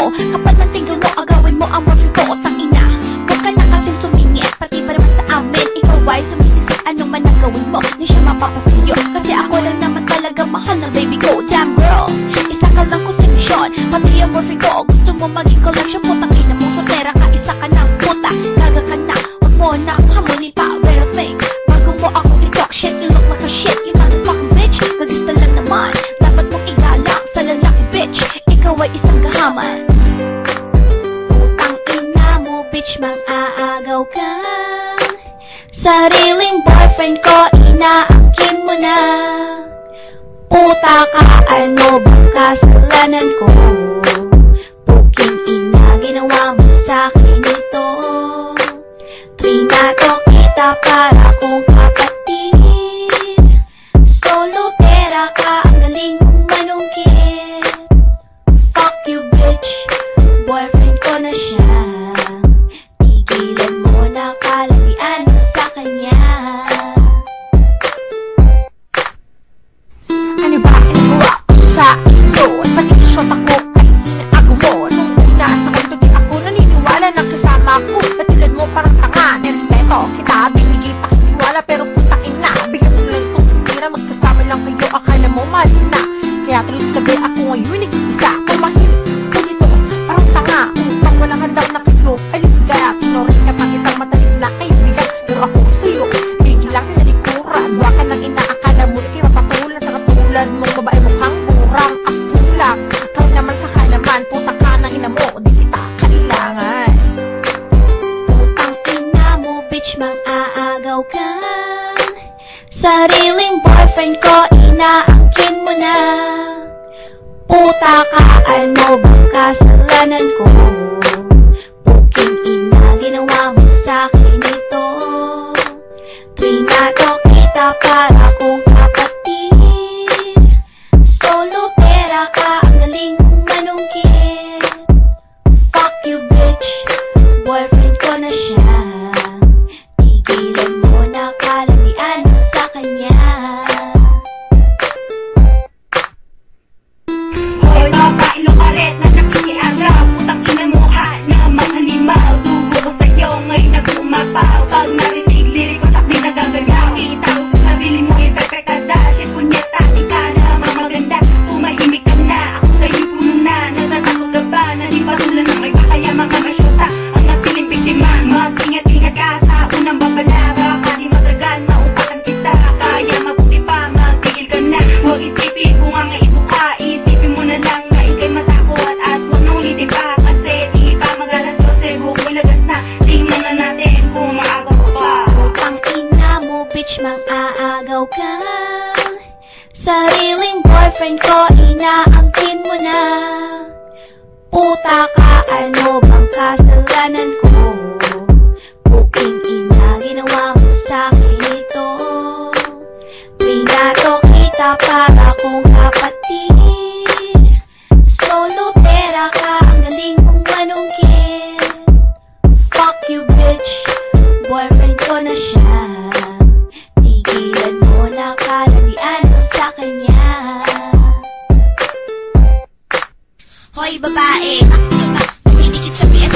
ko. Kapag natigil mo, agawin mo ang morphine ko. O tangina, huwag ka na kasing sumingit, pati ba naman sa amin? Ikaw ay sumisisip, ano man ang gawin mo, di siya mapapasiyo. Kasi ako lang naman talaga mahal ng baby ko. Damn girl, isa ka lang konsumisyon, pati ang morphine ko. Gusto mo maging collection, putang ina mo, sotera ka, isa ka ng puta. Gaga ka na, huwag mo na hamunin pa. Well think, bago mo ako i-talk shit, you look like a shit, you motherfucking bitch. Kagista lang naman, dapat mong igalang sa lalaki bitch. Ikaw ay isang gahaman. Putang ina mo bitch, mang-aagaw ka. Sariling boyfriend ko, inaangkin mo na. Puta ka, ano bang kasalanan ko? Puking ina, ginawa mo sa'kin ito. Trinato kita para kong kapatid. Solo pera ka, ang galing mong manungkit. Fuck you bitch, boyfriend ko na siya. Tigilan mo na kalalian mo sa kanya. Ano ba ginagawa ko sa iyo? At pati shot ako ay inaago mo. Nung una sa kanto di ako naniniwala na kasama ko. Katulad mo parang tanga, nirespeto kita. Binigay pa kiniwala pero putain na. Bigyan mo lang itong sinira, magkasama lang kayo. Akala mo mali na. Kaya tuloy sa tabi ako ngayon nag-iisa. Pumahimik ko dito, parang tanga. Upang walang hadlang na kayo. Aligaya, tinorin ka pang isang matalim na kaibigan. Pero ako sa'yo, bigilang kinalikuran. Huwag ka nang inaakala mo na kayo mapatulan sa katulad mong babae mukhang burang. Ako lang, ikaw naman sa kalaman. Puta ka ng ina mo, di kita kailangan. Putang ina mo bitch, mang-aagaw ka. Sariling boyfriend ko, inaangkin mo na. Puta ka, ano bang kasalanan ko? Puking ina, ginawa mo sa'kin ito. Trinato kita para kong kapatid. Solo pera ka, ang galing mong manungkit. Fuck you bitch, boyfriend ko na siya. Tigilan mo na kalalian mo sa kanya. Hoy babae lukaret na nakikiaga. Putang ina mo ha, na mga halimaw. Dugo ko sa'yo ngayon nag-umapaw. Pag narinig lirik ko sakdi nagagalaw. Itaw sa sarili mo yung pepekada. Shit punyeta, di ka na mamaganda. Tumahimik ka na, ako sa'yo puno na. Natatakot ka ba na di patulan ng may pakaya mga masyota. Ang natiling biktima, mag-ingat-ingat ka sa unang babala. Baka di matagal, maupakan kita. Kaya mabuti pa, magtigil ka na. Huwag isipin kung ang ito ka. Isipin mo na lang na ikay matakot. At huwag nang ulitin pa, kasi di pa magalas ko. Huwag mo'y lagas na, tingnan na natin kung maagaw ka pa. Putang ina mo bitch, mang-aagaw ka. Sariling boyfriend ko, inaangkin mo na. Puta ka, ano bang kasalanan ko? Puking ina, ginawa mo sa'kin ito. Trinato kita para kong kapatid. Solo pera ka, ang galing mong manungkit. Fuck you bitch, boyfriend ko na siya. Tigilan mo na kalalian mo sa kanya. Hoy babae, bakit ka ba? Tumidikit sa PS